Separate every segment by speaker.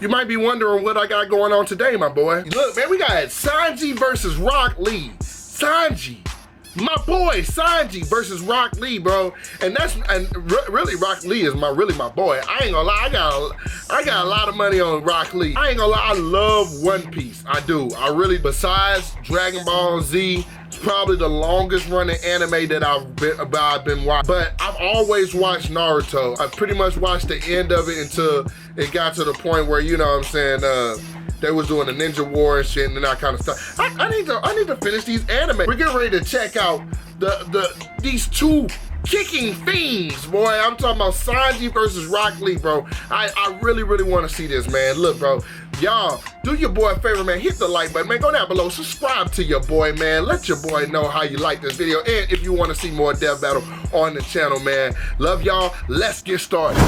Speaker 1: You might be wondering what I got going on today, my boy. Look, man, we got Sanji versus Rock Lee. Sanji, my boy Sanji versus Rock Lee, bro. And really Rock Lee is really my boy. I ain't gonna lie, I got a lot of money on Rock Lee. I ain't gonna lie, I love One Piece. I do. I really, besides Dragon Ball Z, it's probably the longest running anime that I've been watching. But I've always watched Naruto. I pretty much watched the end of it until it got to the point where, you know what I'm saying, they was doing the ninja war and shit and that kind of stuff. I need to finish these anime. We're getting ready to check out these two kicking fiends, boy. I'm talking about Sanji versus Rock Lee, bro. I really want to see this, man. Look, bro, y'all, do your boy a favor, man. Hit the like button, man. Go down below, subscribe to your boy, man. Let your boy know how you like this video, and if you want to see more Death Battle on the channel, man. Love y'all. Let's get started.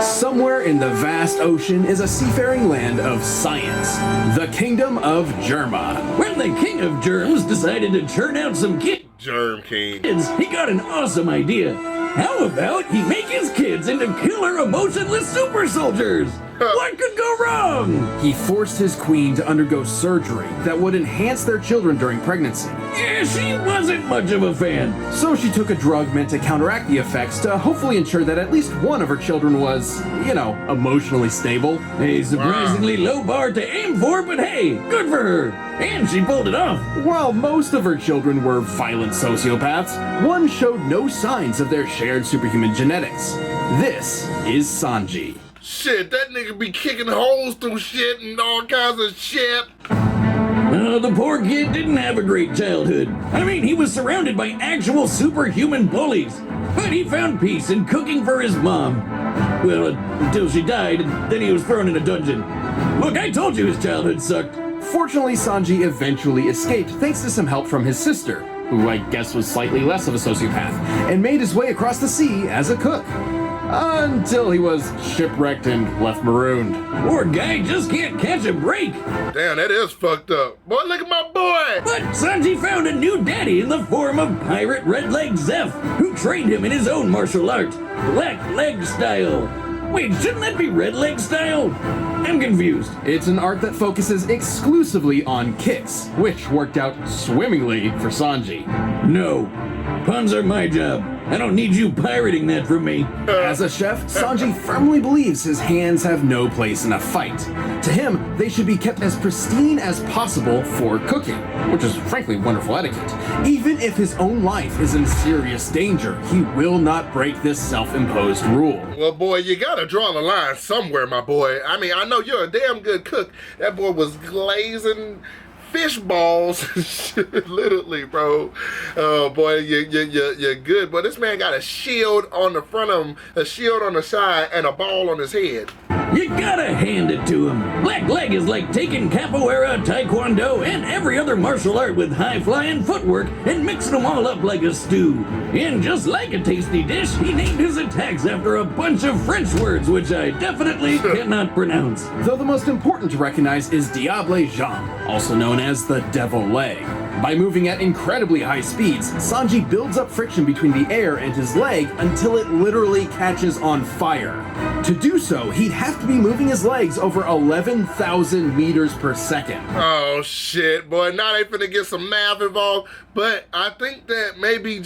Speaker 2: Somewhere in the vast ocean is a seafaring land of science, the kingdom of Germa.
Speaker 3: When the king of germs decided to churn out some
Speaker 1: Germ King.
Speaker 3: he got an awesome idea. How about he make his kids into killer emotionless super soldiers? What could go wrong?
Speaker 2: He forced his queen to undergo surgery that would enhance their children during pregnancy.
Speaker 3: Yeah, she wasn't much of a fan.
Speaker 2: So she took a drug meant to counteract the effects to hopefully ensure that at least one of her children was, you know, emotionally stable.
Speaker 3: A surprisingly low bar to aim for, but hey, good for her. And she pulled it off.
Speaker 2: While most of her children were violent sociopaths, one showed no signs of their shared superhuman genetics. This is Sanji.
Speaker 1: Shit, that nigga be kicking holes through shit and all kinds of shit.
Speaker 3: The poor kid didn't have a great childhood. I mean, he was surrounded by actual superhuman bullies. But he found peace in cooking for his mom. Well, until she died, and then he was thrown in a dungeon. Look, I told you his childhood sucked.
Speaker 2: Fortunately, Sanji eventually escaped thanks to some help from his sister, who I guess was slightly less of a sociopath, and made his way across the sea as a cook. Until he was shipwrecked and left marooned.
Speaker 3: Poor guy just can't catch a break.
Speaker 1: Damn, that is fucked up. Boy, look at my boy.
Speaker 3: But Sanji found a new daddy in the form of Pirate Red Leg Zeph, who trained him in his own martial art, Black Leg Style. Wait, shouldn't that be Red Leg Style? I'm confused.
Speaker 2: It's an art that focuses exclusively on kicks, which worked out swimmingly for Sanji.
Speaker 3: No, puns are my job. I don't need you pirating that from me.
Speaker 2: As a chef, Sanji firmly believes his hands have no place in a fight. To him, they should be kept as pristine as possible for cooking, which is frankly wonderful etiquette. Even if his own life is in serious danger, he will not break this self-imposed rule.
Speaker 1: Well, boy, you gotta draw the line somewhere, my boy. I mean, I know you're a damn good cook. That boy was glazing fish balls, literally, bro. Oh boy, you're good. But this man got a shield on the front of him, a shield on the side, and a ball on his head.
Speaker 3: You gotta hand it to him. Black Leg is like taking capoeira, taekwondo, and every other martial art with high-flying footwork and mixing them all up like a stew. And just like a tasty dish, he named his attacks after a bunch of French words, which I definitely cannot pronounce.
Speaker 2: Though the most important to recognize is Diable Jambe, also known as the Devil Leg. By moving at incredibly high speeds, Sanji builds up friction between the air and his leg until it literally catches on fire. To do so, he'd have to be moving his legs over 11,000 meters per second.
Speaker 1: Oh shit, boy, now they finna get some math involved, but I think that maybe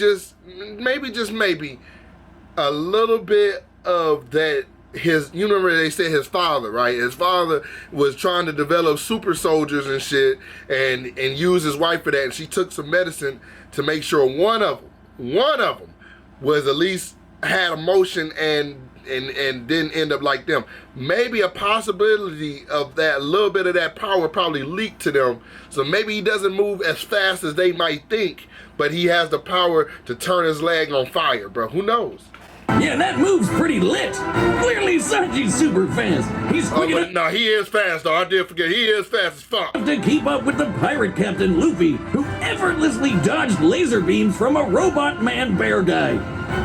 Speaker 1: a little bit of that, you remember they said his father, right? His father was trying to develop super soldiers and shit and use his wife for that, and she took some medicine to make sure one of them was at least had emotion and didn't end up like them. Maybe a possibility of that, a little bit of that power probably leaked to them. So maybe he doesn't move as fast as they might think, but he has the power to turn his leg on fire, bro. Who knows?
Speaker 3: Yeah, that move's pretty lit. Clearly Sanji's super fast. He's quick enough.
Speaker 1: No, he is fast though. I did forget. He is fast as fuck.
Speaker 3: To keep up with the pirate captain Luffy, who effortlessly dodged laser beams from a robot man bear guy.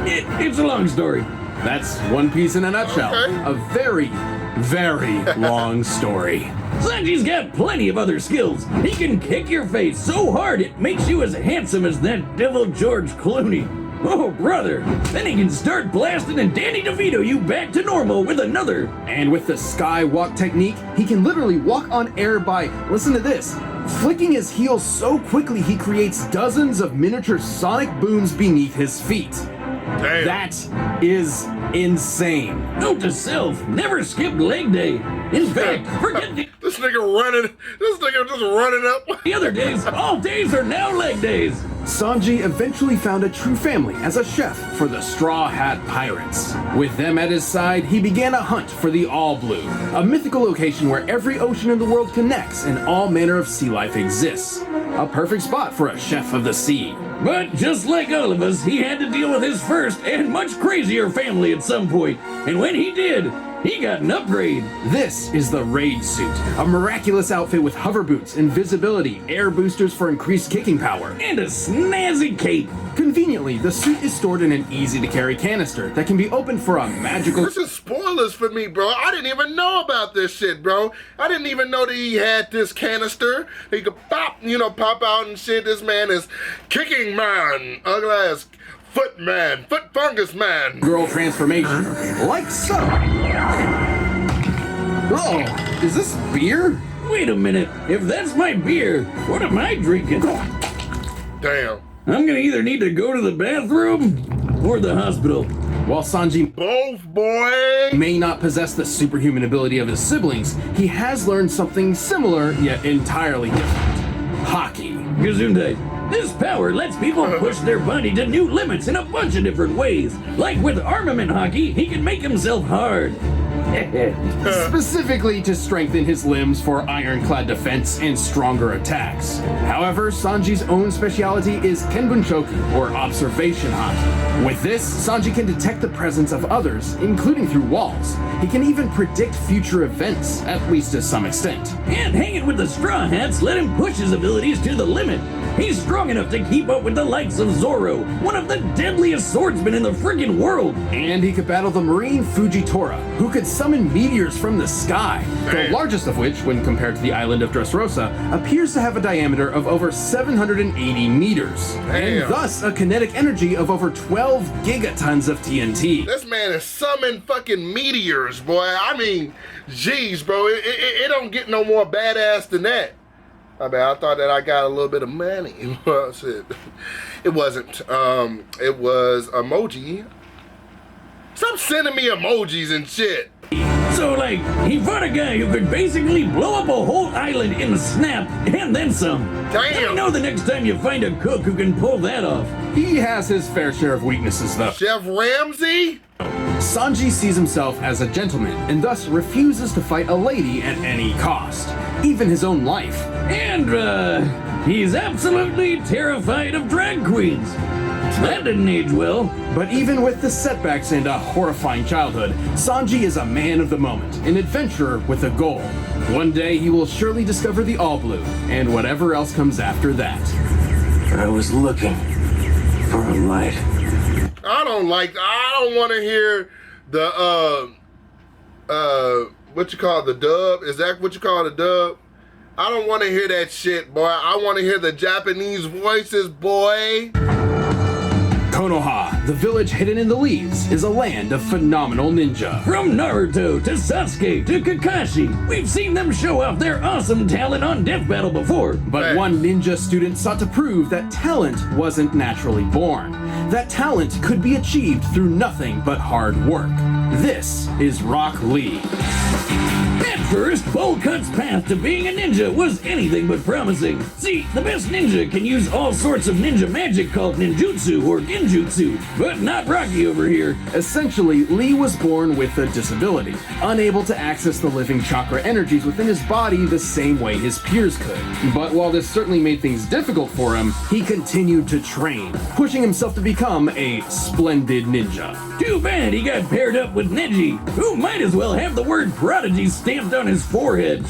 Speaker 3: It's a long story.
Speaker 2: That's One Piece in a nutshell.
Speaker 1: Okay.
Speaker 2: A very, very long story.
Speaker 3: Sanji's got plenty of other skills. He can kick your face so hard it makes you as handsome as that devil George Clooney. Oh, brother. Then he can start blasting and Danny DeVito you back to normal with another.
Speaker 2: And with the skywalk technique, he can literally walk on air by, listen to this, flicking his heels so quickly he creates dozens of miniature sonic booms beneath his feet.
Speaker 1: Damn.
Speaker 2: That is insane.
Speaker 3: Note to self, never skip leg day. In fact, forget
Speaker 1: This nigga just running up.
Speaker 3: the other days. All days are now leg days.
Speaker 2: Sanji eventually found a true family as a chef for the Straw Hat Pirates. With them at his side, he began a hunt for the All Blue, a mythical location where every ocean in the world connects and all manner of sea life exists. A perfect spot for a chef of the sea.
Speaker 3: But just like all of us, he had to deal with his first and much crazier family at some point. And when he did, he got an upgrade.
Speaker 2: This is the Raid Suit, a miraculous outfit with hover boots, invisibility, air boosters for increased kicking power,
Speaker 3: And a snazzy cape.
Speaker 2: Conveniently, the suit is stored in an easy-to-carry canister that can be opened for a magical...
Speaker 1: This is spoilers for me, bro. I didn't even know about this shit, bro. I didn't even know that he had this canister. He could pop out and shit. This man is kicking man, ugly ass foot man, foot fungus man.
Speaker 2: girl transformation, like so. Oh, is this beer?
Speaker 3: Wait a minute. If that's my beer, what am I drinking?
Speaker 1: Damn.
Speaker 3: I'm gonna either need to go to the bathroom or the hospital.
Speaker 2: While Sanji
Speaker 1: Both, boy.
Speaker 2: may not possess the superhuman ability of his siblings, he has learned something similar yet entirely different. Hockey.
Speaker 3: Gesundheit. This power lets people push their body to new limits in a bunch of different ways. Like with armament hockey, he can make himself hard.
Speaker 2: Specifically to strengthen his limbs for ironclad defense and stronger attacks. However, Sanji's own speciality is Kenbunshoku, or observation hunt. With this, Sanji can detect the presence of others, including through walls. He can even predict future events, at least to some extent.
Speaker 3: And hanging with the Straw Hats let him push his abilities to the limit. He's strong enough to keep up with the likes of Zoro, one of the deadliest swordsmen in the friggin' world.
Speaker 2: And he could battle the marine Fujitora, who could summon meteors from the sky, the largest of which, when compared to the island of Dressrosa, appears to have a diameter of over 780 meters, and thus a kinetic energy of over 12 gigatons of TNT.
Speaker 1: This man is summoning fucking meteors, boy. I mean, jeez, bro. It don't get no more badass than that. I mean, I thought that I got a little bit of money. Well, shit. It wasn't. It was emoji. Stop sending me emojis and shit.
Speaker 3: So, like, he fought a guy who could basically blow up a whole island in a snap and then some. Let me know the next time you find a cook who can pull that off.
Speaker 2: He has his fair share of weaknesses, though.
Speaker 1: Chef Ramsay?
Speaker 2: Sanji sees himself as a gentleman and thus refuses to fight a lady at any cost, even his own life.
Speaker 3: And, he's absolutely terrified of drag queens. That didn't age well.
Speaker 2: But even with the setbacks and a horrifying childhood, Sanji is a man of the moment, an adventurer with a goal. One day he will surely discover the All Blue, and whatever else comes after that.
Speaker 3: I was looking for a light.
Speaker 1: I don't want to hear the, what you call the dub? Is that what you call the dub? I don't want to hear that shit, boy. I want to hear the Japanese voices, boy.
Speaker 2: Konoha, the village hidden in the leaves, is a land of phenomenal ninja.
Speaker 3: From Naruto to Sasuke to Kakashi, we've seen them show off their awesome talent on Death Battle before.
Speaker 2: But one ninja student sought to prove that talent wasn't naturally born. That talent could be achieved through nothing but hard work. This is Rock Lee.
Speaker 3: At first, Bowl Cut's path to being a ninja was anything but promising. See, the best ninja can use all sorts of ninja magic called ninjutsu or genjutsu, but not Rocky over here.
Speaker 2: Essentially, Lee was born with a disability, unable to access the living chakra energies within his body the same way his peers could. But while this certainly made things difficult for him, he continued to train, pushing himself to become a splendid ninja.
Speaker 3: Too bad he got paired up with Neji, who might as well have the word prodigy stamped on his forehead.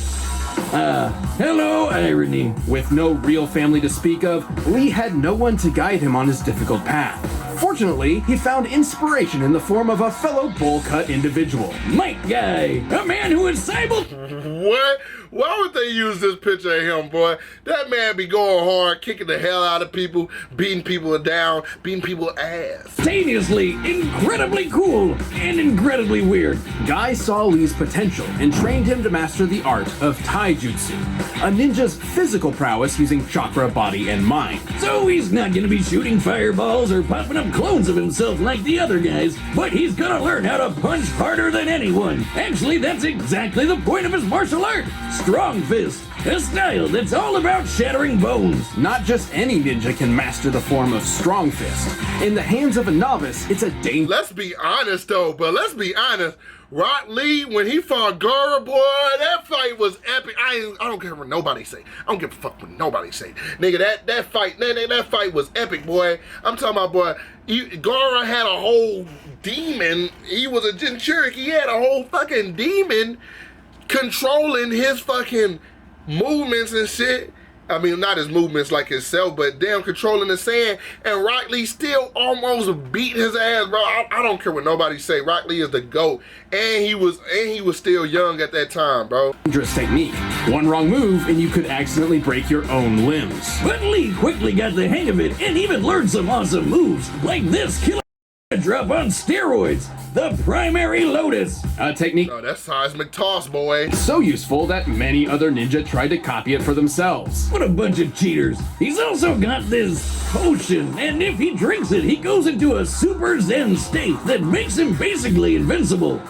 Speaker 3: Hello, irony.
Speaker 2: With no real family to speak of, Lee had no one to guide him on his difficult path. Fortunately, he found inspiration in the form of a fellow bowl-cut individual.
Speaker 3: Mike Guy, a man who is
Speaker 1: What? Why would they use this picture of him, boy? That man be going hard, kicking the hell out of people, beating people down, beating people's ass.
Speaker 3: simultaneously incredibly cool and incredibly weird.
Speaker 2: Guy saw Lee's potential and trained him to master the art of taijutsu, a ninja's physical prowess using chakra, body, and mind.
Speaker 3: So he's not gonna be shooting fireballs or popping up clones of himself like the other guys, but he's gonna learn how to punch harder than anyone. Actually, that's exactly the point of his martial art. Strong fist. A style that's all about shattering bones.
Speaker 2: Not just any ninja can master the form of strong fist. In the hands of a novice, it's a dangerous.
Speaker 1: Let's be honest though, but let's be honest. Rock Lee, when he fought Gara, boy, that fight was epic. I don't care what nobody say. I don't give a fuck what nobody say. Nigga, that fight was epic, boy. I'm talking about, boy, Gara had a whole demon. He was a Jinchuriki. He had a whole fucking demon controlling his fucking movements and shit. I mean, not his movements like himself, but damn controlling the sand. And Rock Lee still almost beat his ass, bro. I don't care what nobody say. Rock Lee is the GOAT. And he was still young at that time, bro.
Speaker 2: Dangerous technique. One wrong move and you could accidentally break your own limbs.
Speaker 3: But Lee quickly got the hang of it and even learned some awesome moves, like this killer drop on steroids, the primary lotus.
Speaker 2: A technique
Speaker 1: Oh, that's seismic toss, boy.
Speaker 2: so useful that many other ninja tried to copy it for themselves.
Speaker 3: What a bunch of cheaters. He's also got this potion, and if he drinks it, he goes into a super zen state that makes him basically invincible.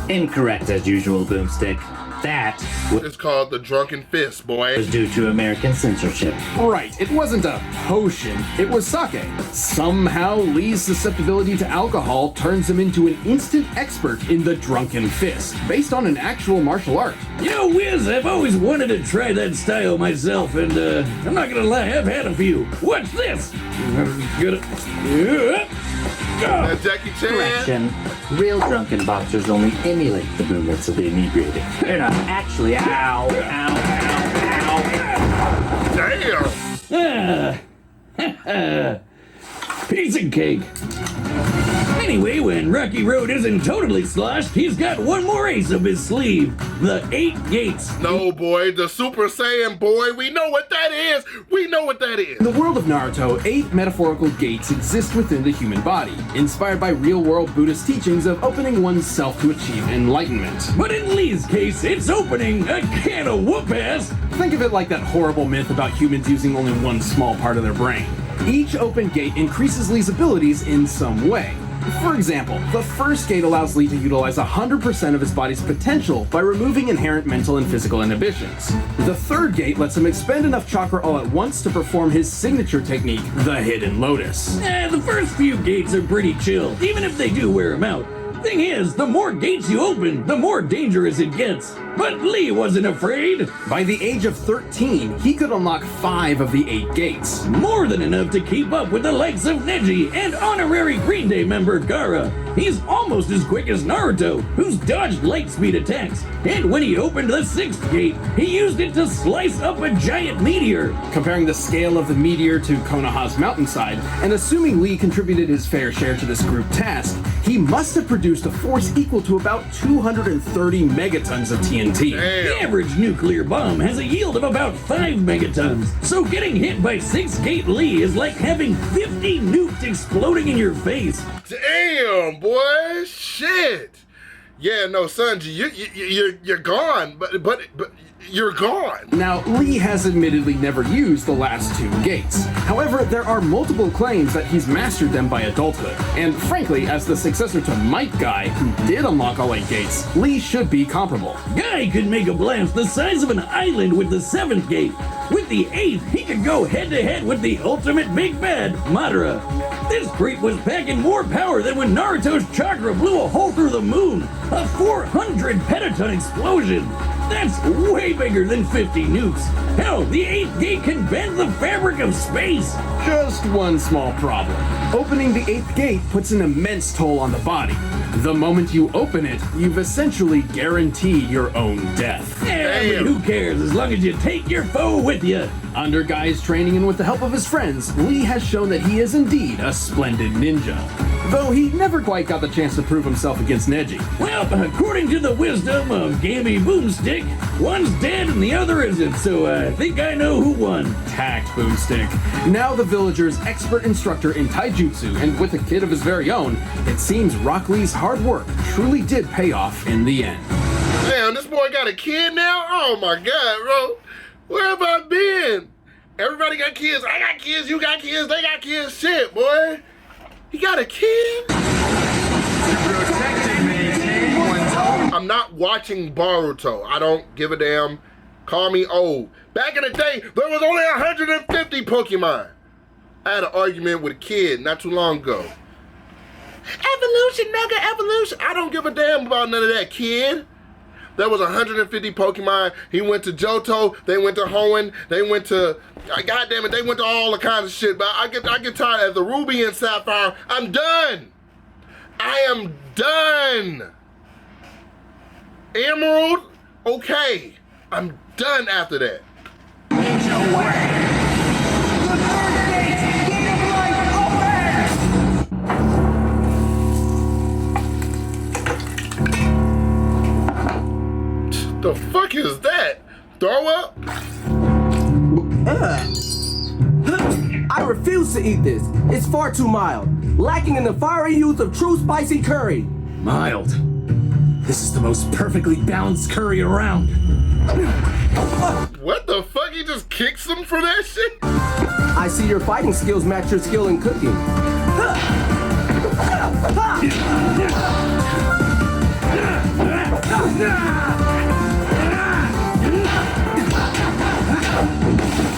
Speaker 4: Incorrect as usual, Boomstick. That
Speaker 1: It's called the Drunken Fist, boy.
Speaker 4: was due to American censorship.
Speaker 2: Right, it wasn't a potion, it was sake. Somehow, Lee's susceptibility to alcohol turns him into an instant expert in the drunken fist, based on an actual martial art.
Speaker 3: You know, Wiz, I've always wanted to try that style myself, and I'm not gonna lie, I've had a few. Watch this!
Speaker 1: Jackie Chan.
Speaker 4: Correction. Real drunken boxers only emulate the movements of the inebriated. They're not actually. Ow, ow,
Speaker 1: Damn.
Speaker 3: Piece of cake. Anyway, when Rocky Road isn't totally sloshed, he's got one more ace up his sleeve. The 8 gates.
Speaker 1: No, boy, the Super Saiyan, boy. We know what that is. We know what that is.
Speaker 2: In the world of Naruto, 8 metaphorical gates exist within the human body, inspired by real-world Buddhist teachings of opening oneself to achieve enlightenment.
Speaker 3: But in Lee's case, it's opening a can of whoop-ass.
Speaker 2: Think of it like that horrible myth about humans using only one small part of their brain. Each open gate increases Lee's abilities in some way. For example, the first gate allows Lee to utilize 100% of his body's potential by removing inherent mental and physical inhibitions. The third gate lets him expend enough chakra all at once to perform his signature technique, the Hidden Lotus.
Speaker 3: The first few gates are pretty chill, even if they do wear him out. Thing is, the more gates you open, the more dangerous it gets. But Lee wasn't afraid.
Speaker 2: By the age of 13, he could unlock 5 of the 8 gates.
Speaker 3: More than enough to keep up with the likes of Neji and honorary Green Day member Gaara. He's almost as quick as Naruto, who's dodged light speed attacks. And when he opened the 6th gate, he used it to slice up a giant meteor.
Speaker 2: Comparing the scale of the meteor to Konoha's mountainside, and assuming Lee contributed his fair share to this group task, he must have produced a force equal to about 230 megatons of TNT.
Speaker 3: The average nuclear bomb has a yield of about 5 megatons. So getting hit by 6th gate Lee is like having 50 nukes exploding in your face.
Speaker 1: Damn, boy. Shit. Yeah, no, Sanji, you're gone, but you're gone.
Speaker 2: Now, Lee has admittedly never used the last 2 gates. However, there are multiple claims that he's mastered them by adulthood. And frankly, as the successor to Mike Guy, who did unlock all 8 gates, Lee should be comparable.
Speaker 3: Guy could make a blast the size of an island with the 7th gate. With the 8th, he could go head-to-head with the ultimate big bad, Madara. This creep was packing more power than when Naruto's chakra blew a hole through the moon. A 400 petaton explosion. That's way bigger than 50 nukes. Hell, the 8th gate can bend the fabric of space.
Speaker 2: Just one small problem. Opening the 8th gate puts an immense toll on the body. The moment you open it, you've essentially guaranteed your own death.
Speaker 3: Yeah, but who cares as long as you take your foe with you?
Speaker 2: Under Guy's training and with the help of his friends, Lee has shown that he is indeed a splendid ninja. Though he never quite got the chance to prove himself against Neji.
Speaker 3: Well, according to the wisdom of Gammy Boomstick, one's dead and the other isn't, so I think I know who won.
Speaker 2: Tact, Boomstick. Now the villager's expert instructor in taijutsu, and with a kid of his very own, it seems Rock Lee's hard work truly did pay off in the end.
Speaker 1: Damn, this boy got a kid now? Oh my God, bro. Where have I been? Everybody got kids. I got kids, you got kids, they got kids. Shit, boy. He got a kid? I'm not watching Boruto. I don't give a damn. Call me old. Back in the day, there was only 150 Pokemon. I had an argument with a kid not too long ago. Evolution, nigga, evolution. I don't give a damn about none of that, kid. There was 150 Pokemon. He went to Johto. They went to Hoenn. They went to, God damn it, they went to all the kinds of shit. But I get tired of the Ruby and Sapphire. I'm done. I am done. Emerald, okay. I'm done after that. The fuck is that? Throw up?
Speaker 5: I refuse to eat this. It's far too mild, lacking in the fiery youth of true spicy curry.
Speaker 3: Mild. This is the most perfectly balanced curry around.
Speaker 1: What the fuck? He just kicks him for that shit?
Speaker 5: I see your fighting skills match your skill in cooking.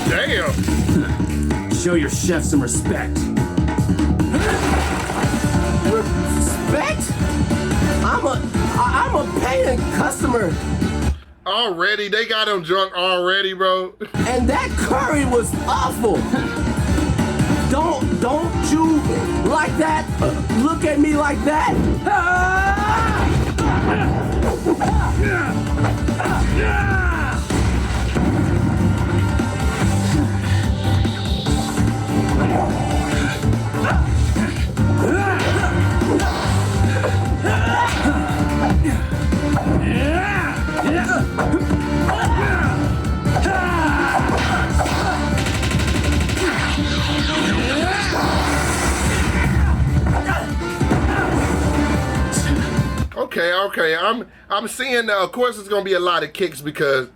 Speaker 1: Damn.
Speaker 3: Show your chef some respect.
Speaker 5: Respect? I'm a paying customer.
Speaker 1: Already? They got him drunk already, bro.
Speaker 5: And that curry was awful. Don't you like that? Look at me like that.
Speaker 1: Okay. I'm seeing, of course it's gonna be a lot of kicks because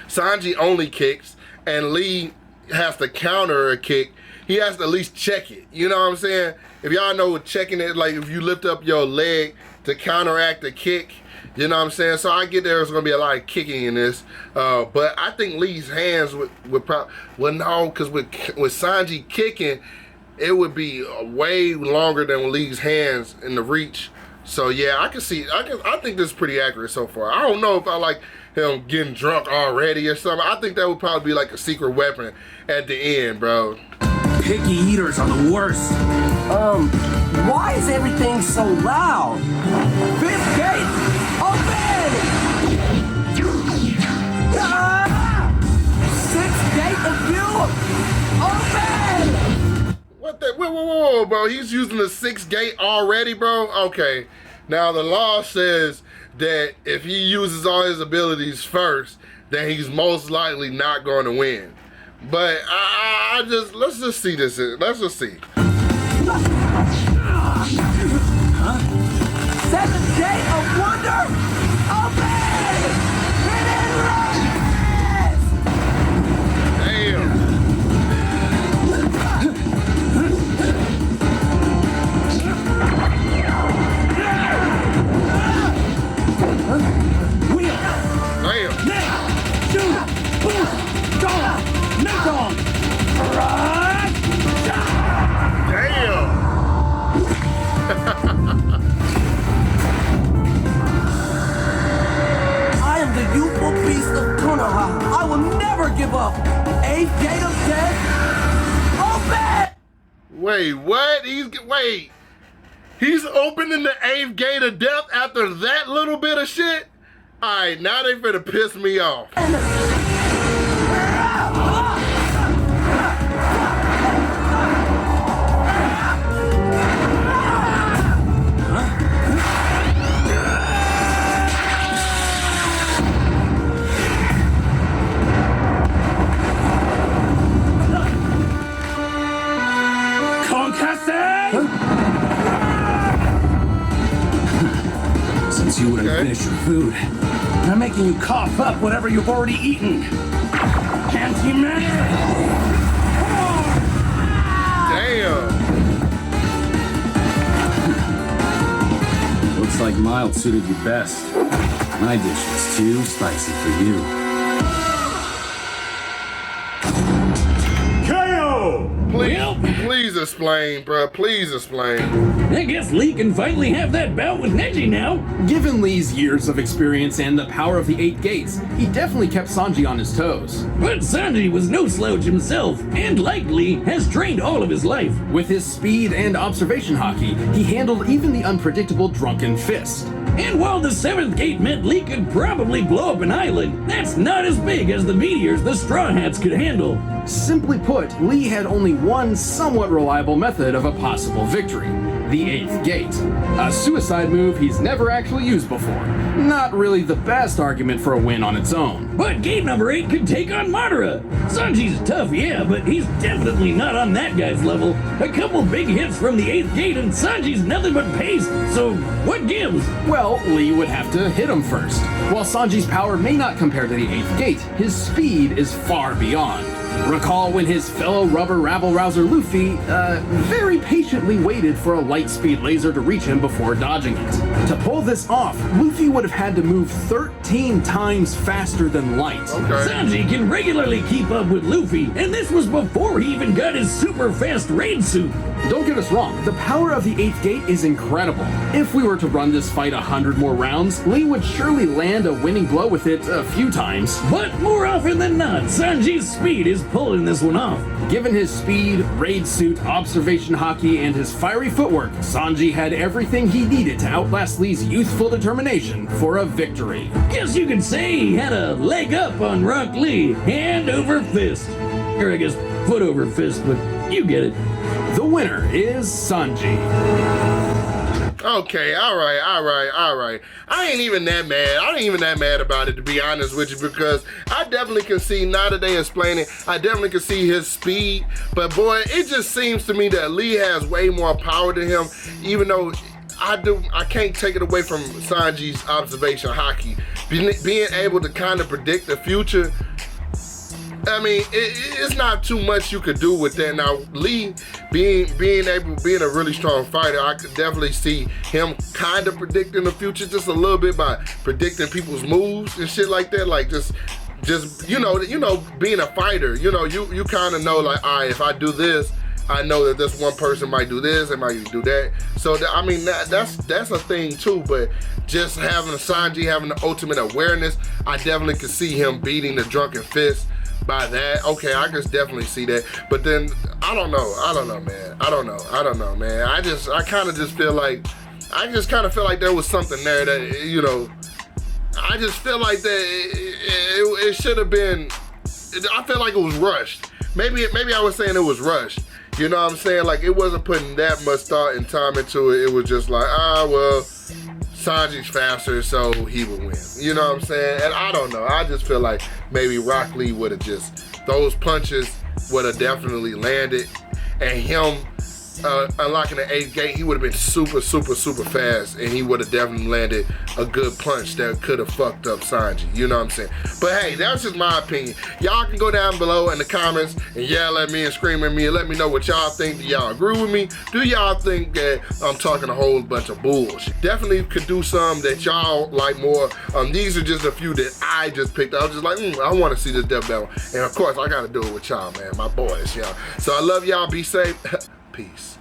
Speaker 1: Sanji only kicks and Lee has to counter a kick. He has to at least check it. You know what I'm saying? If y'all know what checking it, like if you lift up your leg to counteract a kick, you know what I'm saying? So I get there's gonna be a lot of kicking in this, but I think Lee's hands would probably, well no, because with Sanji kicking, it would be way longer than Lee's hands in the reach. So yeah, I think this is pretty accurate so far. I don't know if I like him getting drunk already or something. I think that would probably be like a secret weapon at the end, bro.
Speaker 3: Picky eaters are the worst.
Speaker 5: Why is everything so loud? Fifth gate, open! Sixth gate of view, open!
Speaker 1: What the, whoa, bro. He's using the 6th gate already, bro? Okay. Now the law says that if he uses all his abilities first, then he's most likely not going to win. But let's just see this. Let's just see.
Speaker 5: 7th gate of wonder, open! Hidden race!
Speaker 1: Damn.
Speaker 5: youthful beast of Konoha. I will never give up. 8th gate of death. Open!
Speaker 1: Wait, what? He's opening the 8th gate of death after that little bit of shit? Alright, now they finna piss me off.
Speaker 3: Since you wouldn't finish your food, I'm making you cough up whatever you've already eaten. Can't you imagine?
Speaker 1: Damn.
Speaker 2: Looks like mild suited you best. My dish is too spicy for you.
Speaker 1: Please explain, bro. Please explain.
Speaker 3: I guess Lee can finally have that bout with Neji now.
Speaker 2: Given Lee's years of experience and the power of the 8 gates, he definitely kept Sanji on his toes.
Speaker 3: But Sanji was no slouch himself, and like Lee, has trained all of his life.
Speaker 2: With his speed and observation hockey, he handled even the unpredictable Drunken Fist.
Speaker 3: And while the 7th gate meant Lee could probably blow up an island, that's not as big as the meteors the Straw Hats could handle.
Speaker 2: Simply put, Lee had only one somewhat reliable method of a possible victory: the 8th gate. A suicide move he's never actually used before. Not really the best argument for a win on its own.
Speaker 3: But gate number 8 could take on Madara. Sanji's tough, yeah, but he's definitely not on that guy's level. A couple big hits from the 8th gate and Sanji's nothing but pace, so what gives?
Speaker 2: Well, Lee would have to hit him first. While Sanji's power may not compare to the 8th gate, his speed is far beyond. Recall when his fellow rubber rabble-rouser Luffy very patiently waited for a light speed laser to reach him before dodging it. To pull this off, Luffy would have had to move 13 times faster than light.
Speaker 1: Okay.
Speaker 3: Sanji can regularly keep up with Luffy, and this was before he even got his super fast raid suit.
Speaker 2: Don't get us wrong, the power of the 8th gate is incredible. If we were to run this fight 100 more rounds, Lee would surely land a winning blow with it a few times.
Speaker 3: But more often than not, Sanji's speed is pulling this one off.
Speaker 2: Given his speed, raid suit, observation hockey, and his fiery footwork, Sanji had everything he needed to outlast Lee's youthful determination for a victory.
Speaker 3: Guess you could say he had a leg up on Rock Lee, hand over fist. Or I guess foot over fist, but you get it.
Speaker 2: The winner is Sanji.
Speaker 1: Okay, all right. I ain't even that mad about it, to be honest with you, because I definitely can see, now that they explain it, I definitely can see his speed. But boy, it just seems to me that Lee has way more power than him, even though I can't take it away from Sanji's observation hockey. Being able to kind of predict the future, I mean, it's not too much you could do with that. Now, Lee being a really strong fighter, I could definitely see him kind of predicting the future just a little bit by predicting people's moves and shit like that. Like just you know, being a fighter, you know, you kind of know, like, all right, if I do this, I know that this one person might do this, and might do that. So I mean, that's a thing too. But just having Sanji having the ultimate awareness, I definitely could see him beating the Drunken Fist by that. Okay, I can definitely see that. But then I don't know, man. I don't know, man. I kind of feel like there was something there that, you know, I just feel like that it should have been. I feel like it was rushed. Maybe I was saying it was rushed. You know what I'm saying? Like, it wasn't putting that much thought and time into it. It was just like, well, Sanji's faster, so he will win. You know what I'm saying? And I don't know. I just feel like maybe Rock Lee would have those punches would have definitely landed, and him unlocking the 8th gate, he would have been super fast, and he would have definitely landed a good punch that could have fucked up Sanji. You know what I'm saying? But hey, that's just my opinion. Y'all can go down below in the comments and yell at me and scream at me and let me know what y'all think. Do y'all agree with me? Do y'all think that I'm talking a whole bunch of bullshit? Definitely could do some that y'all like more. These are just a few that I just picked. I was just like, I want to see this Death Battle. And of course, I got to do it with y'all, man. My boys, y'all. So I love y'all. Be safe. Peace.